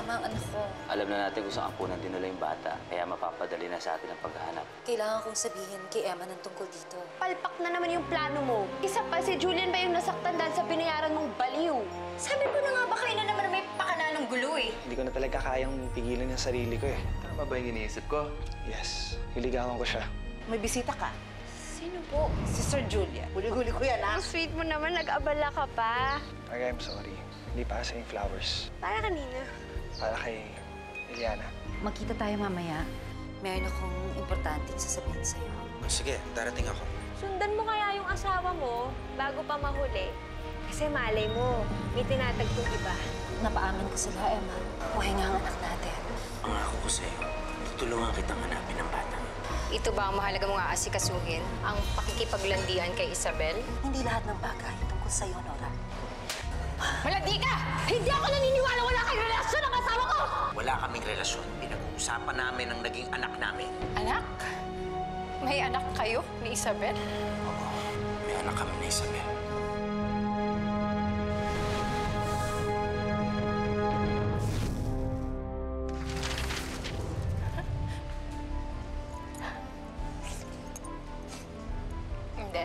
kasama ang anak ko. Alam na natin kung saan punan dinala yung bata, kaya mapapadali na sa atin ang paghahanap. Kailangan kong sabihin kay Emma ng tungkol dito. Palpak na naman yung plano mo. Isa pa, si Julian ba yung nasaktan dahil sa binayaran mong baliw? Sabi ko na nga ba kayo na naman may pakana ng gulo eh. Hindi ko na talaga kayang pigilan yung sarili ko eh. Tama ba yung iniisip ko? Yes, niligawan ko siya. May bisita ka? Sino po? Si Sir Julian. Huli-huli ko yan, Ang sweet mo naman, nag-abala ka pa. Okay, I'm sorry. Hindi pa sa yung flowers. Para kanina. Para kay Eliana. Magkita tayo mamaya. Meron akong importanteng sasabihin sa'yo. Sige, darating ako. Sundan mo kaya yung asawa mo bago pa mahuli. Kasi malay mo, may tinatagpong iba. Napaamin ko sila, Emma. Buhay nga ang anak natin. Ang ako ko sa'yo, tutulungan kitang hanapin ang bata. Ito ba ang mahalaga mong aasikasuhin? Ang pakikipaglandian kay Isabel? Hindi lahat ng bagay tungkol sa'yo, Nora. Malandi ka! Hindi ako naniniwala wala kang relasyon ng asawa ko! Wala kaming relasyon. Pinag-uusapan namin ang naging anak namin. Anak? May anak kayo ni Isabel? Oo, may anak kami na Isabel. Hindi.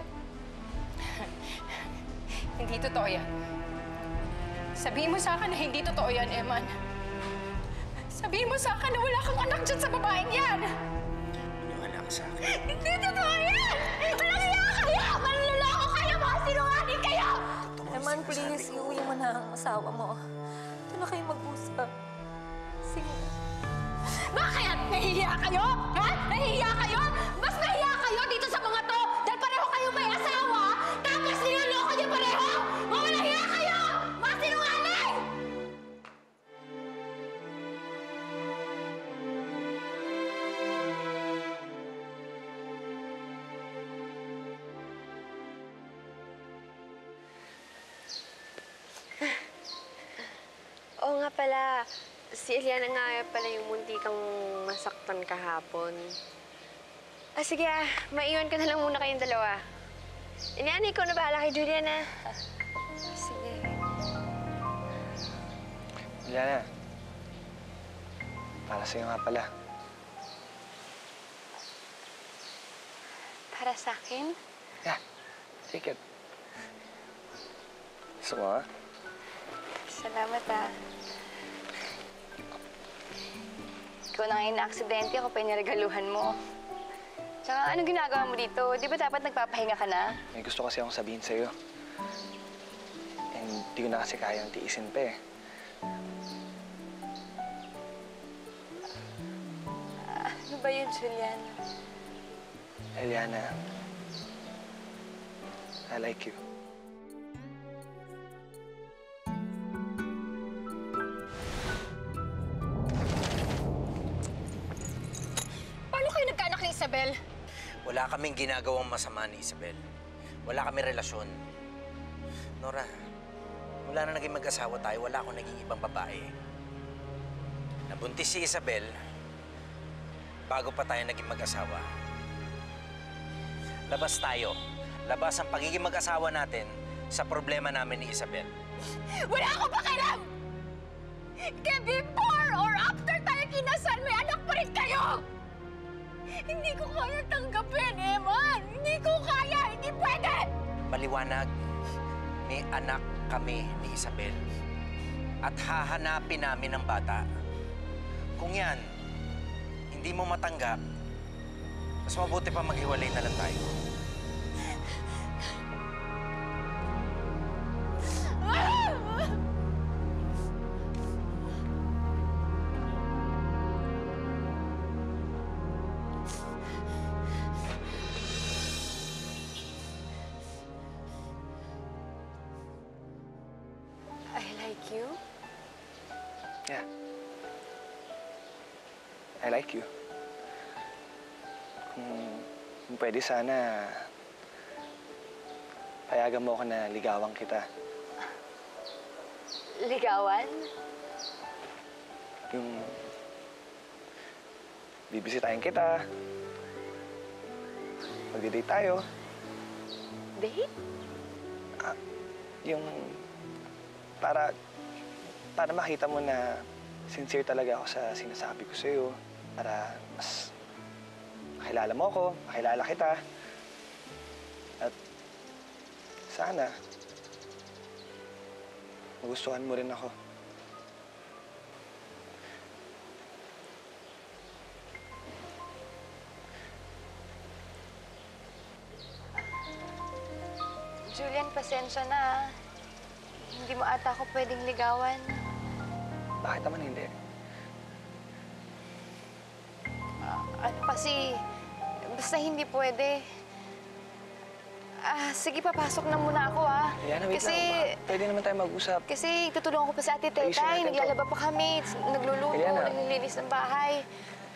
Hindi totoo yan. Sabihin mo sa akin na hindi totoo yan, Eman. Sabihin mo sa akin na wala kang anak dyan sa babaeng yan! Maniwala ka sa akin. Hindi totoo yan! Walang iya kayo! Manluloko kayo! Mga sinungaling kayo! Eman, please, iuwi mo na ang asawa mo. Ito na kayo mag-usap. Sige na. Bakit? Nahihiya kayo? Ha? Nahihiya kayo? Mas nahihiya kayo dito sa mga to dahil pareho kayo may asawa tapos niloloko niyo pareho! Mga nahihiya kayo! Mga sinungaling! Oo nga pala, si Eliana nga pala yung munti kang masaktan kahapon. Sige maiwan ka na lang muna kayong dalawa. Eliana, ikaw na bahala kay Julian, ah. Sige. Eliana, para sa'yo nga pala. Para sa akin? Yeah, take it. Gusto mo, ha? Salamat, ah. Ikaw na ngayon na-aksidente, ako pa yung niregaluhan mo. Tsaka anong ginagawa mo dito? Di ba dapat nagpapahinga ka na? May gusto kasi akong sabihin sa'yo. And di ko na kasi kayang tiisin pa eh. Ano ba yun, Julian? Eliana, I like you. Paano kayo nagkaanak ni Isabel? Wala kaming ginagawang masama ni Isabel. Wala kami relasyon. Nora, mula na naging mag-asawa tayo, wala akong naging ibang babae. Nabuntis si Isabel bago pa tayo naging mag-asawa. Labas tayo. Labas ang pagiging mag-asawa natin sa problema namin ni Isabel. Wala akong pakialam! Kaya before or after tayo kinasal, may anak pa rin kayo! Hindi ko kaya tanggapin, Eman! Hindi ko kaya! Hindi pwede! Maliwanag, may anak kami ni Isabel. At hahanapin namin ang bata. Kung yan, hindi mo matanggap, mas mabuti pa maghiwalay na lang tayo. I like you. Yeah. I like you. Kung pwede sana, payagan mo ako na ligawan kita. Ligawan? Yung bibisitahin kita, magdi-date tayo. Date? Yung para makita mo na sincere talaga ako sa sinasabi ko sa'yo para mas makilala mo ako, makilala kita. At sana, magustuhan mo rin ako. Julian, pasensya na. Hindi mo ata ako pwedeng ligawan. Bakit naman hindi? Ano kasi, basta hindi pwede. Sige, papasok na muna ako, Eliana, wait kasi, lang. Pwede naman tayo mag-usap. Kasi tutulungan ko pa sa ate Ayusin Tetay. natin to. Naglalaba pa kami, nagluluto, Eliana. naglilinis ng bahay.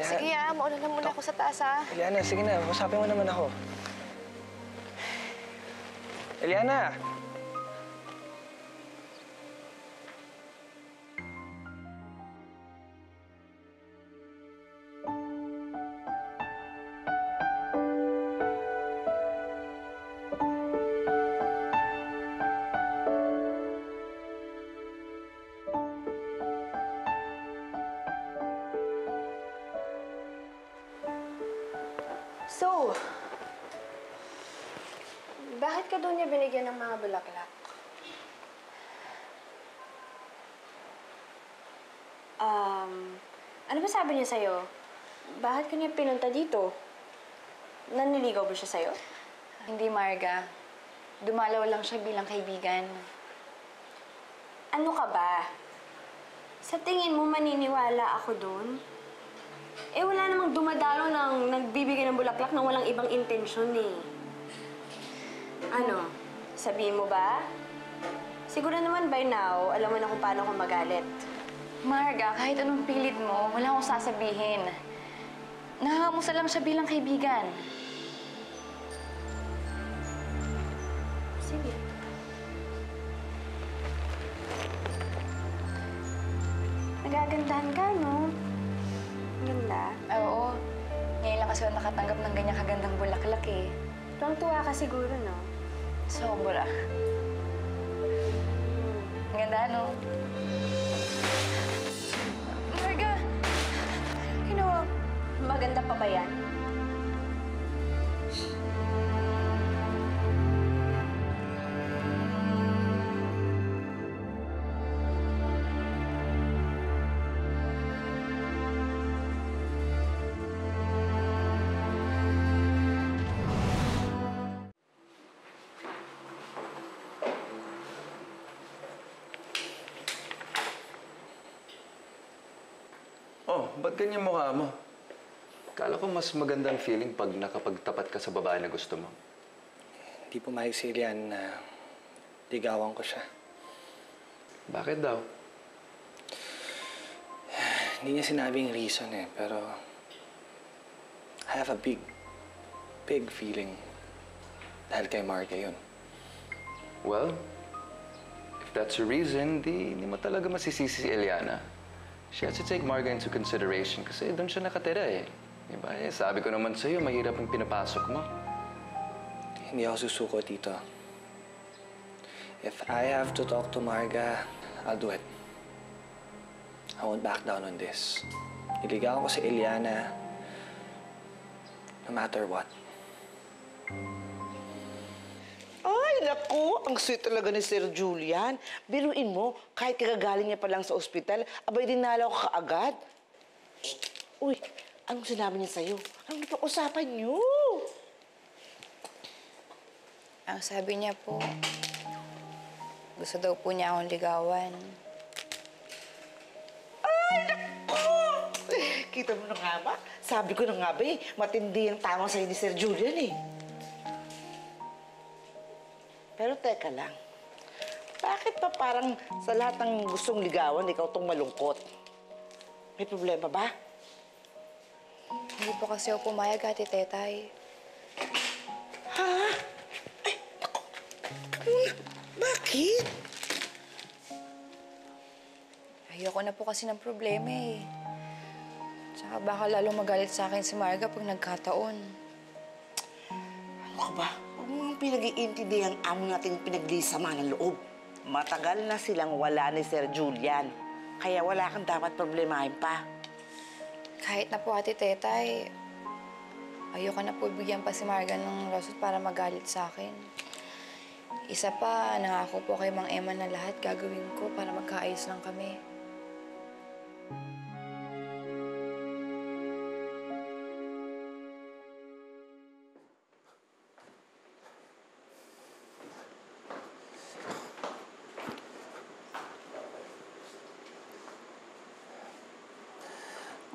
Eliana. Sige, mauna na muna ako sa taas, Eliana, sige na. Usapin mo naman ako. Eliana! So, bakit ka doon niya binigyan ng mga bulaklak? Ano ba sabi niya sa'yo? Bakit ka niya pinunta dito? Nanliligaw ba siya sa'yo? Hindi, Marga. Dumalaw lang siya bilang kaibigan. Ano ka ba? Sa tingin mo maniniwala ako doon? Wala namang dumadalo ng nagbibigay ng bulaklak nang walang ibang intensyon eh. Ano? Sabihin mo ba? Siguro naman by now, alam mo na kung paano ako magalit. Marga, kahit anong pilit mo, wala akong sasabihin. Nakakamusta lang siya bilang kaibigan. Sige. Nagagandahan ka, no? Ganda. Oo. Ngayon lang kasi ako nakatanggap ng ganyang kagandang bulaklak eh. Tuwang-tuwa ka siguro, no? Sobra. Ang ganda, no? Marga! Ginawa. Maganda pa ba yan? Oh, ba't ganyan mukha mo? Kala ko mas magandang feeling pag nakapagtapat ka sa babae na gusto mo. Hindi pumayag si Elian na ligawan ko siya. Bakit daw? Hindi niya sinabing reason eh, pero I have a big feeling dahil kay Marga yun. Well, if that's a reason, di mo talaga masisisi si Eliana. She has to take Marga into consideration kasi doon siya nakatira eh. Diba? Sabi ko naman sa'yo, mahirap yung pinapasok mo. Hindi ako susuko, Tito. If I have to talk to Marga, I'll do it. I won't back down on this. Iligawan ko si Eliana no matter what. Ay, naku! Ang sweet talaga ni Sir Julian. Biruin mo, kahit kagagaling niya pa lang sa ospital, abay dinalaw ka kaagad. Uy, anong sinabi niya sa'yo? Anong napag-usapan niyo? Ang sabi niya po, gusto daw po niya akong ligawan. Ay, naku! Kita mo na nga ba? Sabi ko na nga ba eh, matindi ang tamang sa'yo ni Sir Julian eh. Pero teka lang, bakit pa parang sa lahat ng gustong ligawan, ikaw tong malungkot? May problema ba? Hindi po kasi ako pumayag, Ate Tetay. Ha? Ay, naku! Bakit? Ayoko na po kasi ng problema eh. Tsaka baka lalong magalit sa akin si Marga pag nagkataon. Ano ka ba? Huwag mong pinag-iintindi ang amo nating pinagsama ng loob. Matagal na silang wala ni Sir Julian. Kaya wala kang dapat problemahin pa. Kahit na po, Ate Tetay, ayoko na po bigyan pa si Marga ng lawsuit para magalit sa akin. Isa pa, nangako po kay Mang Emma na lahat gagawin ko para magkaayos lang kami.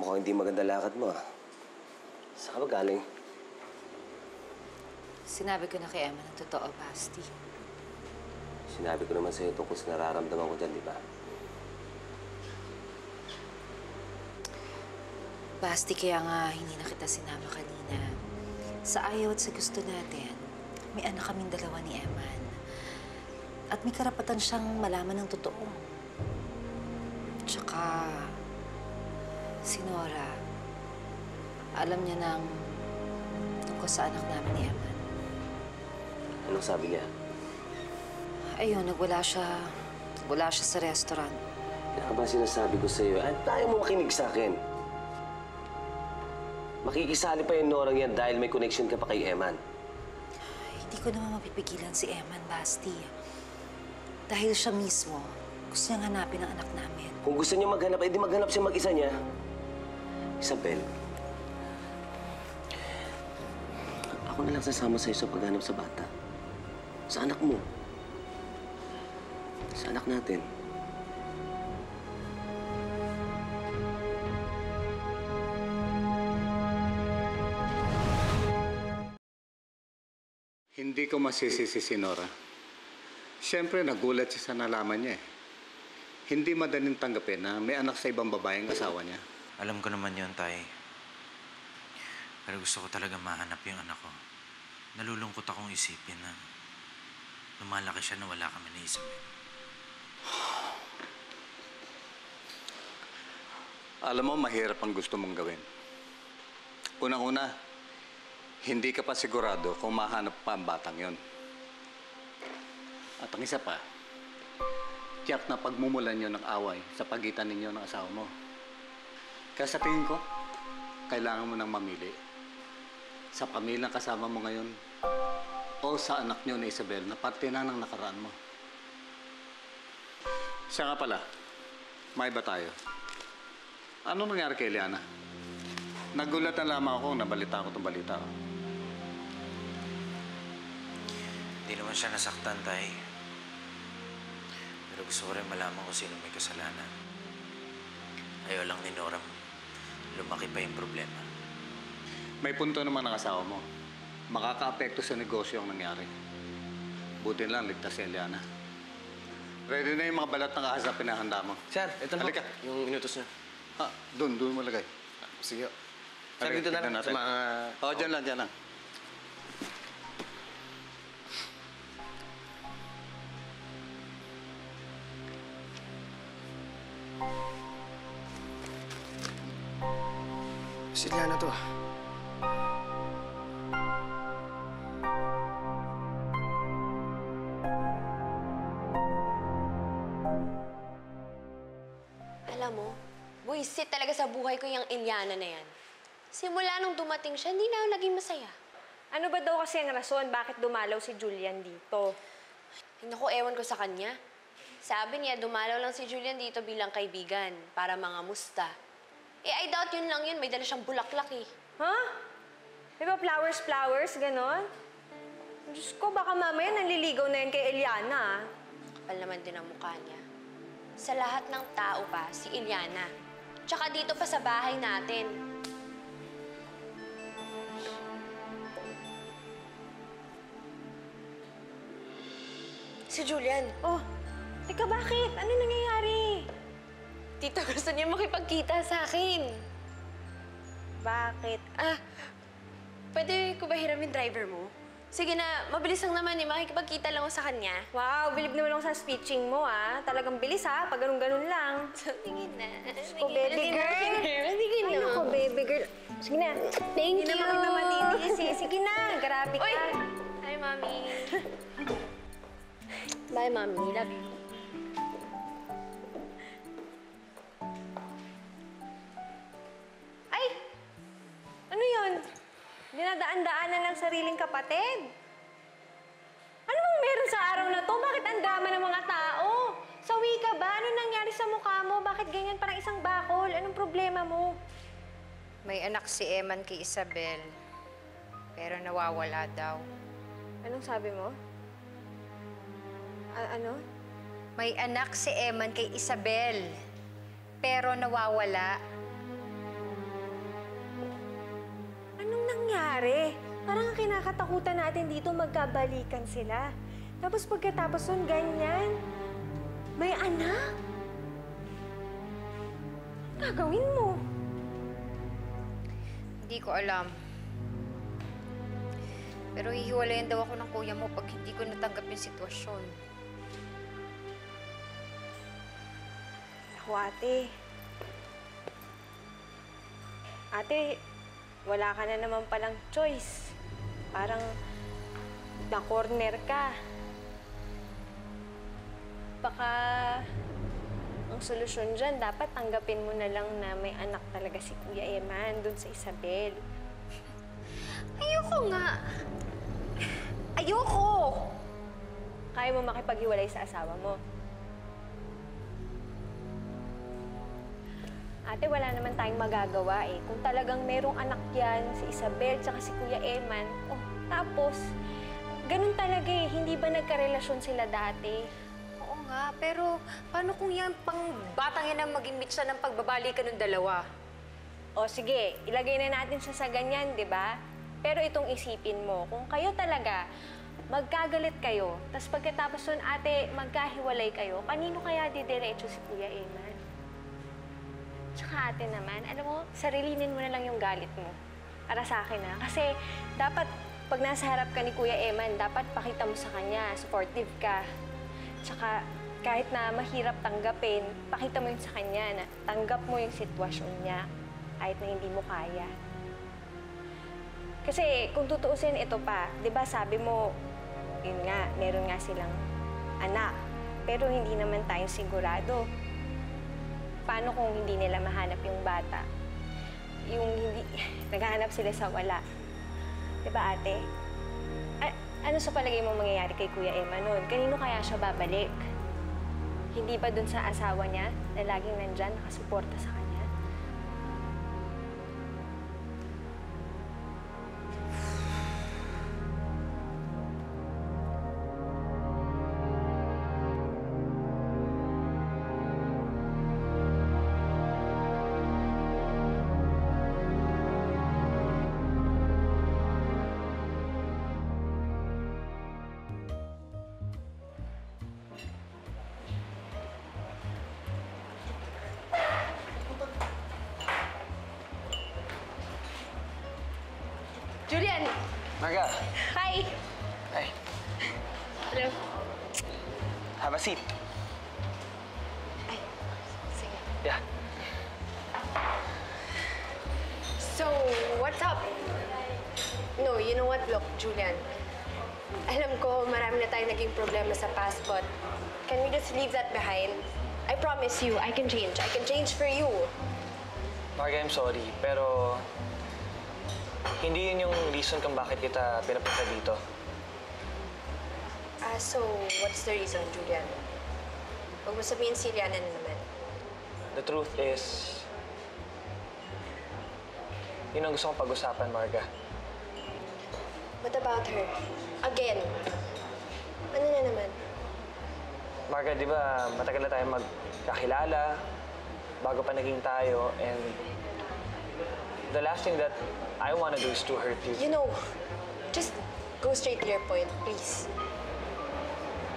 Mukhang hindi maganda lakad mo, ah. Saan ka ba galing? Sinabi ko na kay Emma ng totoo, Basti. Sinabi ko naman sa'yo tungkol sa nararamdaman ko dyan, di ba? Basti, kaya nga hindi na kita sinama kanina. Sa ayaw at sa gusto natin, may anak kaming dalawa ni Eman. At may karapatan siyang malaman ng totoo. Tsaka, si Nora, alam niya nang tungkol sa anak namin ni Eman. Anong sabi niya? Ayun, wala siya sa restaurant. Yan ba sinasabi ko sa'yo? At tayo mo makinig sa akin. Makikisali pa yung Norang yan dahil may connection ka pa kay Eman. Hindi ko naman mapipigilan si Eman, Basti. Dahil siya mismo, gusto niyang hanapin ang anak namin. Kung gusto niya maghanap, edi maghanap siya mag-isa niya. Isabel, ako na lang sasama sa'yo sa paghanap sa bata. Sa anak mo. Sa anak natin. Hindi ko masisisi si Nora. Siyempre, nagulat siya sa nalaman niya eh. Hindi madaling tanggapin na may anak sa ibang babaeng asawa niya. Alam ko naman yun, Tay. Pero gusto ko talaga mahanap yung anak ko. Nalulungkot akong isipin na lumalaki siya na wala kami ni Isabel. Alam mo, mahirap ang gusto mong gawin. Unang-una, hindi ka pa sigurado kung mahanap pa ang batang yon. At ang isa pa, tiyak na pagmumulan nyo ng away sa pagitan ninyo ng asawa mo. Kaya sa tingin ko, kailangan mo nang mamili. Sa pamilyang kasama mo ngayon, o sa anak nyo na Isabel na parte na ng nakaraan mo. Siya nga pala, may ba tayo? Ano nangyari kay Eliana? Nagulat na lamang ako na balita ko itong balita ko. Hindi naman siya nasaktan, Tay. Pero gusto ko rin malaman kung sino may kasalanan. Ayaw lang ni Nora lumaki pa yung problema. May punto naman ang asawa mo. Makaka-apekto sa negosyo ang nangyari. Buti lang, ligtas si Eliana. Ready na yung mga balat ng ahas na pinahanda mo. Sir, ito na. Halika. Yung inutos niya. Doon mo lagay. Sige. Sir, dito na lang. Sa mga... Oo, dyan lang. Si Eliana to. Alam mo, buwisit talaga sa buhay ko yung Eliana na yan. Simula nung dumating siya, hindi na ako naging masaya. Ano ba daw kasi ang rason bakit dumalaw si Julian dito? Ay, naku, ewan ko sa kanya. Sabi niya, dumalaw lang si Julian dito bilang kaibigan para mga musta. I doubt yun lang yun. May dala siyang bulaklak eh. Ha? Di ba flowers, ganon? Diyos ko, baka mamaya nanliligaw na yan kay Eliana. Kapal naman din ang mukha niya. Sa lahat ng tao pa, si Eliana. Tsaka dito pa sa bahay natin. Si Julian. Oh, teka bakit? Ano nangyayari? Tito, gusto niya makipagkita sa akin. Bakit? Pwede ko ba hiramin driver mo? Sige na, mabilis lang naman eh. Makikipagkita lang ako sa kanya. Wow, bilib naman ako sa speeching mo, ah. Talagang bilis, ha? Pag ganun-ganun lang. Tingin na. Oh, baby girl. Tingin na. Ay, naku, baby girl. Sige na. Thank you. Hindi naman kita matitiis, eh. Sige na, grabe ka. Uy! Hi, Mami. Bye, Mami. Love you. Dinadaan-daanan ng sariling kapatid. Ano bang meron sa araw na to? Bakit ang drama ng mga tao? Sawi ka ba? Ano nangyari sa mukha mo? Bakit ganyan parang isang bakol? Anong problema mo? May anak si Eman kay Isabel, pero nawawala daw. Anong sabi mo? Ano? May anak si Eman kay Isabel, pero nawawala. Anong nangyari? Parang ang kinakatakutan natin dito magkabalikan sila. Tapos pagkatapos nun, ganyan. May anak? Anong gagawin mo? Hindi ko alam. Pero hihiwalayan daw ako ng kuya mo pag hindi ko natanggap yung sitwasyon. Naku, ate. Ate, wala ka na naman palang choice. Parang na-corner ka. Baka ang solusyon dyan, dapat tanggapin mo na lang na may anak talaga si Kuya Eman dun sa Isabel. Ayoko nga. Ayoko! Kaya mo makipaghiwalay sa asawa mo. Ate, wala naman tayong magagawa eh. Kung talagang merong anak yan, si Isabel tsaka si Kuya Eman, oh, tapos, ganun talaga eh. Hindi ba nagkarelasyon sila dati? Oo nga, pero paano kung yan pang batang yan ang maging mitsa ng pagbabalikan ng dalawa? O sige, ilagay na natin siya sa ganyan, di ba? Pero itong isipin mo, kung kayo talaga magkagalit kayo, tapos pagkatapos nun, ate, magkahiwalay kayo, kanino kaya didiretso si Kuya Eman? Tsaka ate naman, alam mo, sarilinin mo na lang yung galit mo. Para sa akin ha. Kasi dapat, pag nasa harap ka ni Kuya Eman, dapat pakita mo sa kanya, supportive ka. Tsaka kahit na mahirap tanggapin, pakita mo yun sa kanya na tanggap mo yung sitwasyon niya kahit na hindi mo kaya. Kasi kung tutuusin ito pa, di ba sabi mo, yun nga, meron nga silang anak. Pero hindi naman tayo sigurado. Paano kung hindi nila mahanap yung bata? Yung hindi, naghahanap sila sa wala. Di ba ate? Ano sa palagay mo mangyayari kay Kuya Eman nun? Kanino kaya siya babalik? Hindi ba dun sa asawa niya na laging nandyan, nakasuporta sa kanya? Julian! Marga! Hi! Hi. Hello. Have a seat. Ay, sige. Yeah. So, what's up? No, you know what? Look, Julian. Alam ko marami na tayong naging problema sa past, but can we just leave that behind? I promise you, I can change. I can change for you. Marga, I'm sorry, pero hindi yun yung reason kung bakit kita pinapunta dito. So, what's the reason, Julian? Huwag mo sabihin si Liana na naman. The truth is, yun ang gusto kong pag-usapan, Marga. What about her? Again? Ano na naman? Marga, di ba matagal na tayo magkakilala bago pa naging tayo, and the last thing that I want to do is to hurt you. You know, just go straight to your point, please.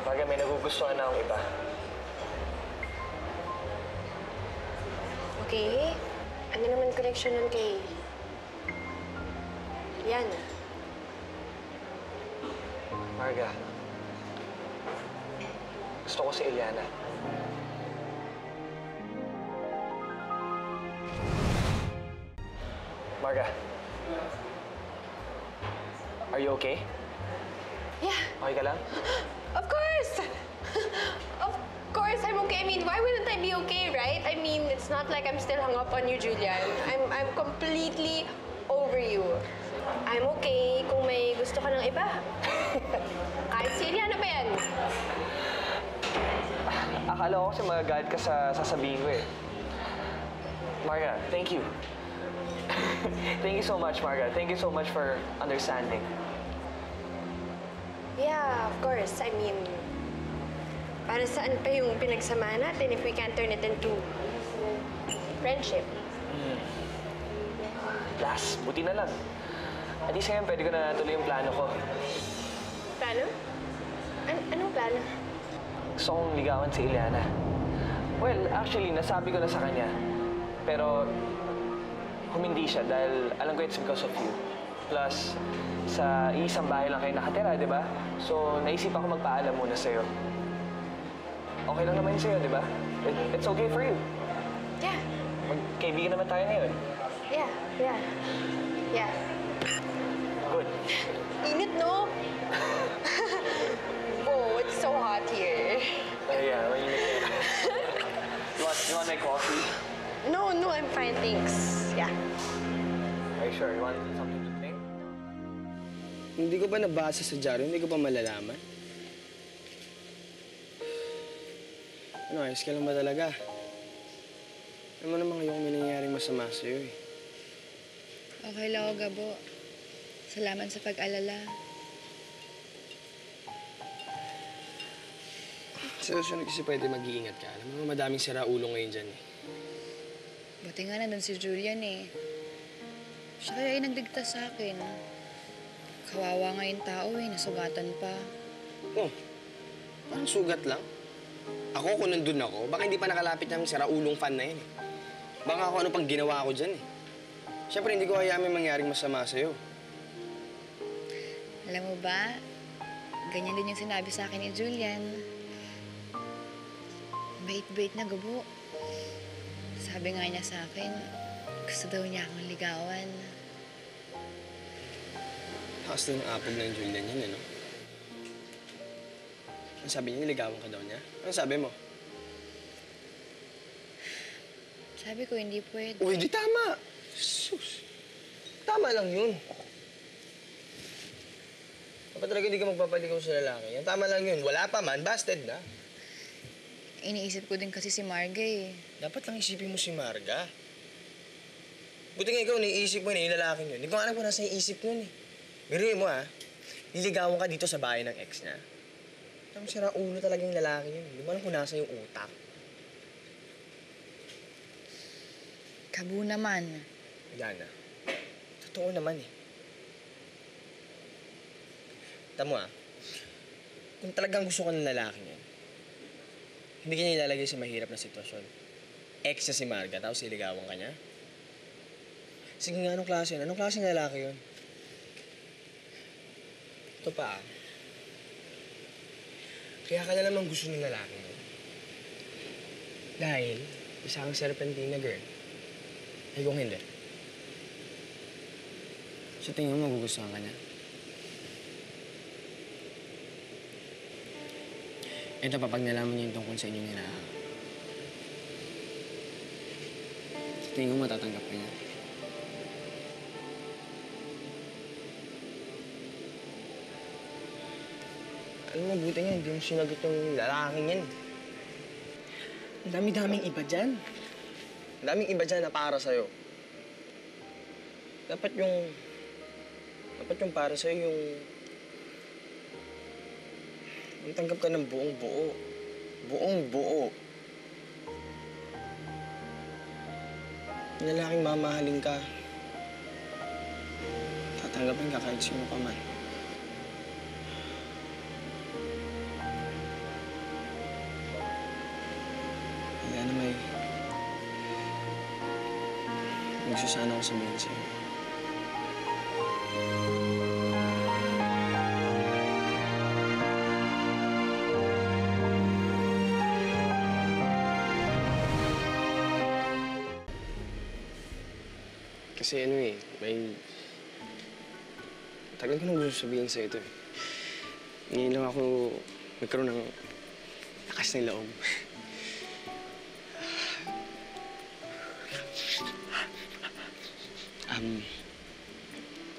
Marga, may nagugustuhan na akong iba. Okay? Ano naman connection nun kay Liana? Marga, gusto ko si Eliana. Marga, are you okay? Yeah. Okay ka lang? Of course! Of course, I'm okay. I mean, why wouldn't I be okay, right? I mean, it's not like I'm still hung up on you, Julian. I'm completely over you. I'm okay kung may gusto ka ng iba. Kahit si Eliana ba yan? Akala ko kasi magagalit ka sa sasabihin ko eh. Marga, thank you. Thank you so much, Marga. Thank you so much for understanding. Yeah, of course. I mean, para saan pa yung pinagsamahan natin if we can't turn it into friendship? Last, buti na lang. At least ngayon, pwede ko na tuloy yung plano ko. Plano? Anong plano? Gusto kong ligawan si Eliana. Well, actually, nasabi ko na sa kanya. Pero, humindi siya dahil alam ko it's because of you. Plus, sa isang bahay lang kayo nakatira, di ba? So, naisip ako magpaalam muna sa'yo. Okay lang naman sa'yo, di ba? It's okay for you. Yeah. Magkaibigan naman tayo ngayon. Yeah. Good. Init, no? Oh, it's so hot here. Yeah, mainit na. You want my coffee? No, I'm fine, thanks. Yeah. Are you sure? You want something to drink? Hindi ko pa nabasa sa dyaryo, hindi ko pa malalaman. Ano, ayos ka lang ba talaga? Alam mo naman ngayong may nangyayaring masama sa'yo eh. Okay lang ako, Gabo. Salamat sa pag-alala. Sa susunod kasi pwede mag-iingat ka. Alam mo, madaming siraulo ngayon dyan eh. Buti nga nandun si Julian eh. Siya kaya yung nagdigtas sa akin. Kawawa nga yung tao eh, nasugatan pa. Oh, parang sugat lang. Ako, kung nandun ako, baka hindi pa nakalapit ng siraulong fan na yun eh. Baka ako ano pang ginawa ko dyan eh. Siyempre, hindi ko kaya may mangyaring masama sa'yo. Alam mo ba, ganyan din yung sinabi sa akin ni Julian. Bait-bait na, Gabo. Sabi nga niya sa akin, gusto daw niya akong ligawan. Takas din ang apog ng Julian yan, ano? Ang sabi niya, niligawan ka daw niya? Ano sabi mo? Sabi ko, hindi pwede. Uy, di tama! Sus! Tama lang yun. Dapat talaga hindi ka magpapaligaw sa lalaki yan. Tama lang yun. Wala pa man, busted na. Iniisip ko din kasi si Marga eh. Dapat lang isipin mo si Marga. Buti nga ikaw, naiisip mo na yung lalaking yun. Hindi ko alam kung nasa isip yun eh. Biruin mo ha, niligawan ka dito sa bahay ng ex niya. Alam, sira ulo talaga yung lalaki yun. Hindi mo alam kung nasa yung utak. Kabu naman. Yana, totoo naman eh. Tamo ha, kung talagang gusto ka ng lalaki niya, hindi ka niya ilalagay sa mahirap na sitwasyon. Ex niya si Marga, tapos iligawan ka niya. Sige nga, anong klase yun? Anong klaseng lalaki yun? Ito pa, kaya ka na naman gusto ng lalaki yun. Dahil, isa kang serpentina girl. Ay kung hindi. Sa tingin mo, magugustuhan ka niya? Ito pa, pag nalaman niya yung tungkol sa inyong hinahanap. Sa tingin mo, matatanggap ka niya? Alam mo, buti nga, hindi mo sinagot yung lalaking yan. Ang dami-daming iba dyan. Ang daming iba dyan na para sa'yo. Dapat yung para sa'yo yung tanggap ka ng buong buo. Buong buo. Yung lalaking mamahalin ka. Tatanggapin ka kahit sino ka man. Kaya na may gusto sana ako sabihin sa'yo. Kasi ano eh, tagal ko nang gusto sabihin sa'yo ito eh. Ngayon lang ako nagkaroon ng lakas ng loob.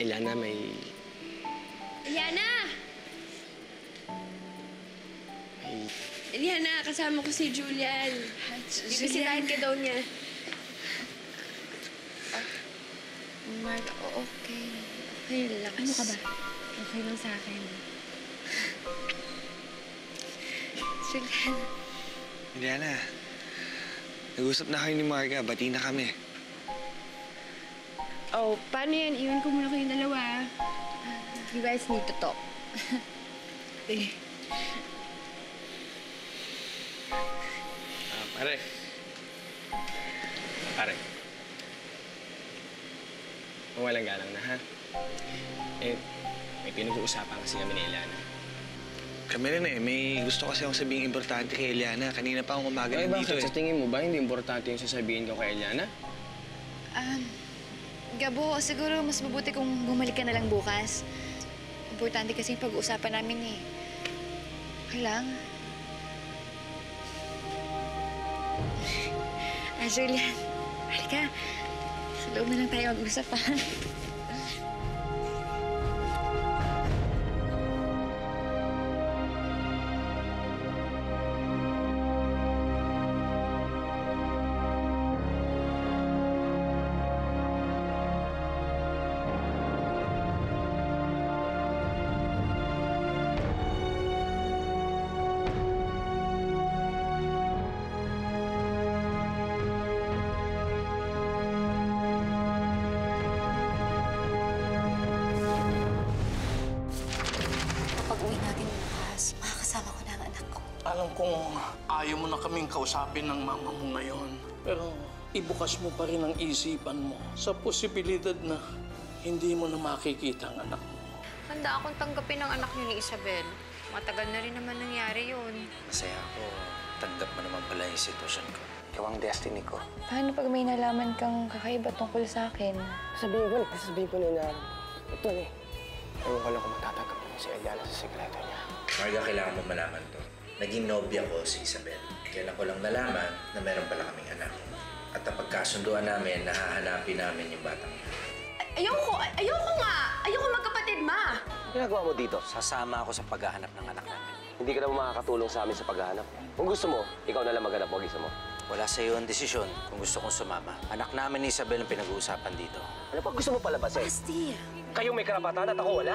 Eliana, may... Eliana! may... Eliana, kasama ko si Julian. Bibisitahin ka daw niya. Marga, okay. Okay, relax. Ano ka ba? Okay lang sa akin. Julian. Eliana, nag-usap na kayo ni Marga. Bati na kami. Oh, paano yan? Iwan ko muna kayong dalawa. You guys need to talk. Pare. Pare. Walang galang na, ha? Eh, may pinag-uusapan kasi kami ni Eliana. Kami rin eh. May gusto kasi akong sabihin importante kay Eliana. Kanina pa akong umaga Ay, nandito bakit? eh. Sa tingin mo ba hindi importante yung sasabihin ko kay Eliana? Gabo, siguro mas mabuti kung bumalik ka na lang bukas. Importante kasi yung pag-uusapan namin eh. Okay lang? Julian, halika. Sa loob na lang tayo mag-usap, ha? Pag-uwi natin bukas, makakasama ko na ang anak ko. Alam kong ayaw mo na kaming kausapin ng mama mo ngayon. Pero ibukas mo pa rin ang isipan mo sa posibilidad na hindi mo na makikita ang anak mo. Handa akong tanggapin ang anak niyo ni Isabel. Matagal na rin naman nangyari yun. Masaya ako. Tanggap mo naman pala yung sitwasyon ko. Ikaw ang destiny ko. Paano pag may nalaman kang kakaiba tungkol sa akin? Sabihin ko na ito eh. Ewan ko lang kung matatanggap mo si Eliana sa sikreto niya. Marga, kailangan mo malaman to. Naging nobya ko si Isabel. Kailan ko lang nalaman na meron pala kaming anak. At napagkasunduan namin, nahahanapin namin yung batang niya. Ayoko nga! Ayoko magkapatid, ma! Ginagawa mo dito? Sasama ako sa paghahanap ng anak namin. Hindi ka naman makakatulong sa amin sa paghahanap. Kung gusto mo, ikaw na lang maghanap, wag isa mo. Wala sa iyo ang desisyon kung gusto kong sumama. Anak namin ni Isabel ang pinag-uusapan dito. Ano pa gusto mo palabasin? Basti, Kayong may karapatan at ako wala?